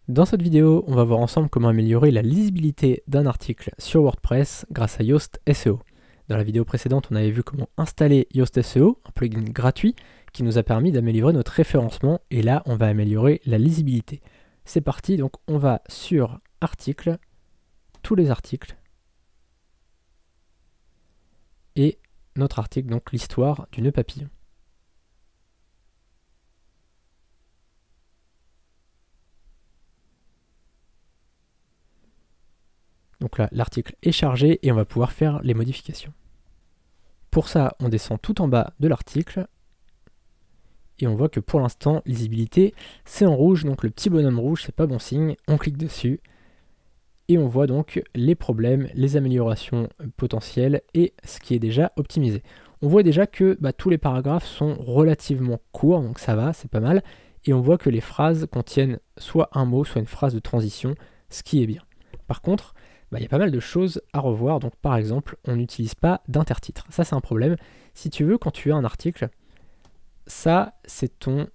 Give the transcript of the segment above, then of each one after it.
Dans cette vidéo, on va voir ensemble comment améliorer la lisibilité d'un article sur WordPress grâce à Yoast SEO. Dans la vidéo précédente, on avait vu comment installer Yoast SEO, un plugin gratuit qui nous a permis d'améliorer notre référencement, et là, on va améliorer la lisibilité. C'est parti, donc on va sur Articles, tous les articles, et notre article, donc l'histoire du nœud papillon. Donc là, l'article est chargé et on va pouvoir faire les modifications. Pour ça, on descend tout en bas de l'article et on voit que pour l'instant, lisibilité, c'est en rouge, donc le petit bonhomme rouge, c'est pas bon signe. On clique dessus et on voit donc les problèmes, les améliorations potentielles et ce qui est déjà optimisé. On voit déjà que tous les paragraphes sont relativement courts, donc ça va, c'est pas mal. Et on voit que les phrases contiennent soit un mot, soit une phrase de transition, ce qui est bien. Par contre, il y a pas mal de choses à revoir. Donc par exemple, on n'utilise pas d'intertitre. Ça, c'est un problème. Si tu veux, quand tu as un article, ça, c'est ton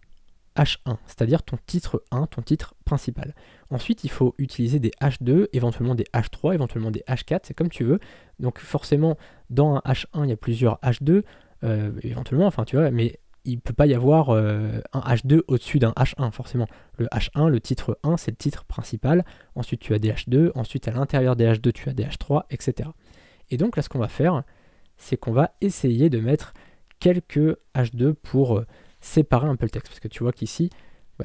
H1, c'est-à-dire ton titre 1, ton titre principal. Ensuite, il faut utiliser des H2, éventuellement des H3, éventuellement des H4, c'est comme tu veux. Donc forcément, dans un H1, il y a plusieurs H2, éventuellement, enfin tu vois, mais il ne peut pas y avoir un H2 au-dessus d'un H1, forcément. Le H1, le titre 1, c'est le titre principal. Ensuite, tu as des H2. Ensuite, à l'intérieur des H2, tu as des H3, etc. Et donc là, ce qu'on va faire, c'est qu'on va essayer de mettre quelques H2 pour séparer un peu le texte. Parce que tu vois qu'ici,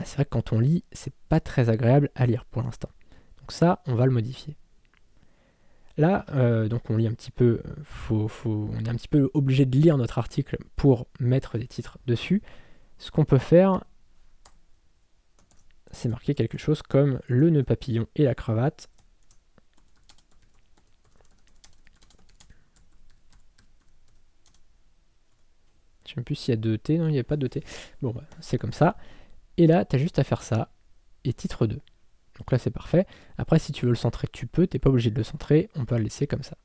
c'est vrai que quand on lit, c'est pas très agréable à lire pour l'instant. Donc ça, on va le modifier. Là, donc on lit un petit peu, on est un petit peu obligé de lire notre article pour mettre des titres dessus. Ce qu'on peut faire, c'est marquer quelque chose comme le nœud papillon et la cravate. Je ne sais même plus s'il y a 2 T, non, il n'y a pas de T. Bon, c'est comme ça. Et là, tu as juste à faire ça, et titre 2. Donc là, c'est parfait. Après, si tu veux le centrer, tu peux, tu n'es pas obligé de le centrer, on peut le laisser comme ça.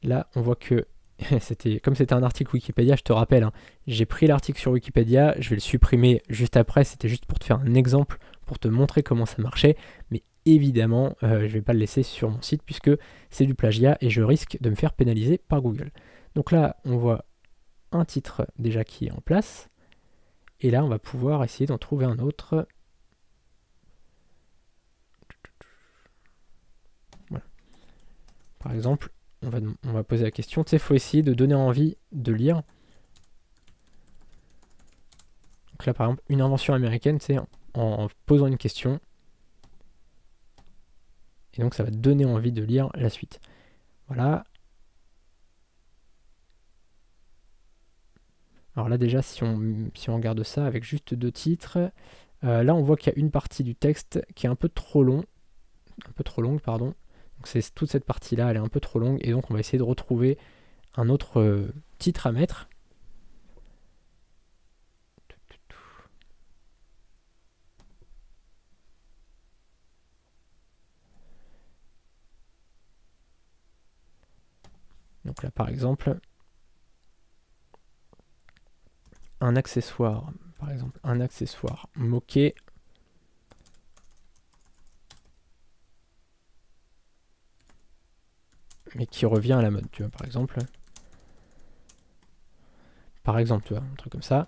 Là, on voit que, comme c'était un article Wikipédia, je te rappelle, j'ai pris l'article sur Wikipédia, je vais le supprimer juste après, c'était juste pour te faire un exemple, pour te montrer comment ça marchait, mais évidemment, je ne vais pas le laisser sur mon site, puisque c'est du plagiat, et je risque de me faire pénaliser par Google. Donc là, on voit un titre déjà qui est en place, et là, on va pouvoir essayer d'en trouver un autre. Voilà. Par exemple, on va poser la question, tu sais, il faut essayer de donner envie de lire. Donc là, par exemple, une invention américaine, c'est en posant une question. Et donc, ça va te donner envie de lire la suite. Voilà. Alors là, déjà, si on regarde ça avec juste 2 titres, là, on voit qu'il y a une partie du texte qui est un peu trop longue, pardon. Donc c'est toute cette partie-là, elle est un peu trop longue, et donc on va essayer de retrouver un autre titre à mettre. Donc là, par exemple, un accessoire, moqué. Mais qui revient à la mode, tu vois, par exemple. Tu vois, un truc comme ça.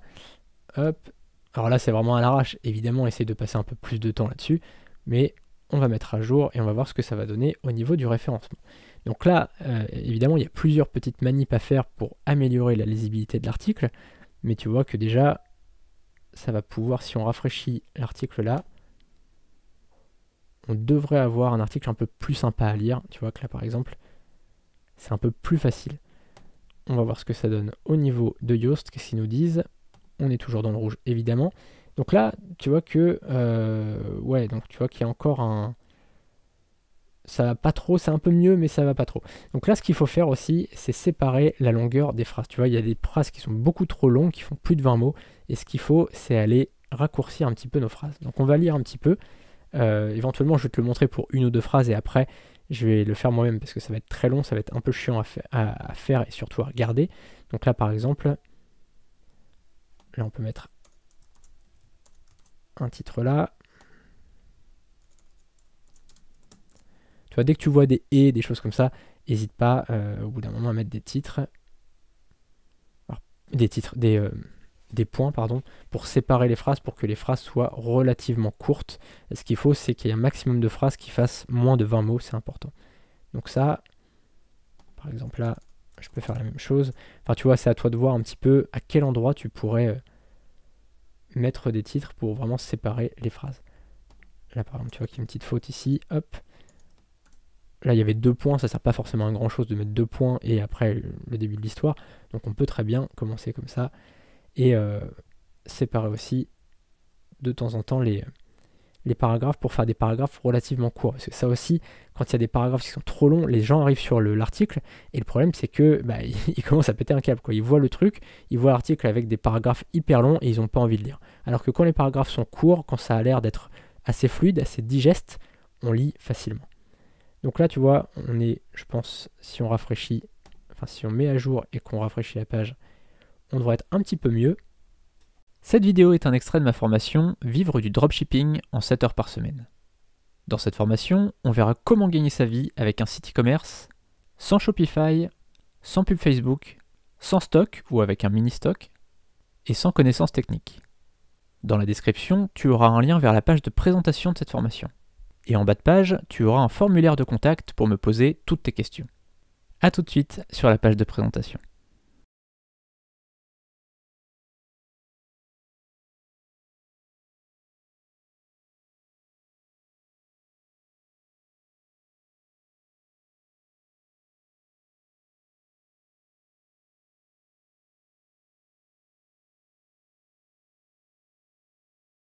Hop. Alors là, c'est vraiment à l'arrache. Évidemment, essayer de passer un peu plus de temps là-dessus. Mais on va mettre à jour et on va voir ce que ça va donner au niveau du référencement. Donc là, évidemment, il y a plusieurs petites manips à faire pour améliorer la lisibilité de l'article. Mais tu vois que déjà, ça va pouvoir, si on rafraîchit l'article là, on devrait avoir un article un peu plus sympa à lire. Tu vois que là, par exemple, c'est un peu plus facile. On va voir ce que ça donne au niveau de Yoast, qu'est-ce qu'ils nous disent. On est toujours dans le rouge, évidemment. Donc là, tu vois que... donc tu vois qu'il y a encore un... Ça va pas trop, c'est un peu mieux, mais ça va pas trop. Donc là, ce qu'il faut faire aussi, c'est séparer la longueur des phrases. Tu vois, il y a des phrases qui sont beaucoup trop longues, qui font plus de 20 mots. Et ce qu'il faut, c'est aller raccourcir un petit peu nos phrases. Donc on va lire un petit peu. Éventuellement, je vais te le montrer pour 1 ou 2 phrases, et après, je vais le faire moi-même parce que ça va être très long, ça va être un peu chiant à faire et surtout à regarder. Donc là, par exemple, là, on peut mettre un titre là. Tu vois, dès que tu vois des « et », des choses comme ça, n'hésite pas au bout d'un moment à mettre des titres. Alors, des points, pardon, pour séparer les phrases, pour que les phrases soient relativement courtes. Et ce qu'il faut, c'est qu'il y ait un maximum de phrases qui fassent moins de 20 mots, c'est important. Donc ça, par exemple là, je peux faire la même chose. Enfin, tu vois, c'est à toi de voir un petit peu à quel endroit tu pourrais mettre des titres pour vraiment séparer les phrases. Là, par exemple, tu vois qu'il y a une petite faute ici, hop. Là, il y avait 2 points, ça sert pas forcément à grand chose de mettre 2 points et après le début de l'histoire. Donc on peut très bien commencer comme ça et séparer aussi de temps en temps les paragraphes pour faire des paragraphes relativement courts. Parce que ça aussi, quand il y a des paragraphes qui sont trop longs, les gens arrivent sur l'article et le problème c'est que ils commencent à péter un câble, quoi. Ils voient le truc, ils voient l'article avec des paragraphes hyper longs et ils n'ont pas envie de lire. Alors que quand les paragraphes sont courts, quand ça a l'air d'être assez fluide, assez digeste, on lit facilement. Donc là, tu vois, on est, je pense, si on rafraîchit, enfin si on met à jour et qu'on rafraîchit la page, on devrait être un petit peu mieux. Cette vidéo est un extrait de ma formation « Vivre du dropshipping en 7 heures par semaine ». Dans cette formation, on verra comment gagner sa vie avec un site e-commerce, sans Shopify, sans pub Facebook, sans stock ou avec un mini-stock, et sans connaissances techniques. Dans la description, tu auras un lien vers la page de présentation de cette formation. Et en bas de page, tu auras un formulaire de contact pour me poser toutes tes questions. A tout de suite sur la page de présentation.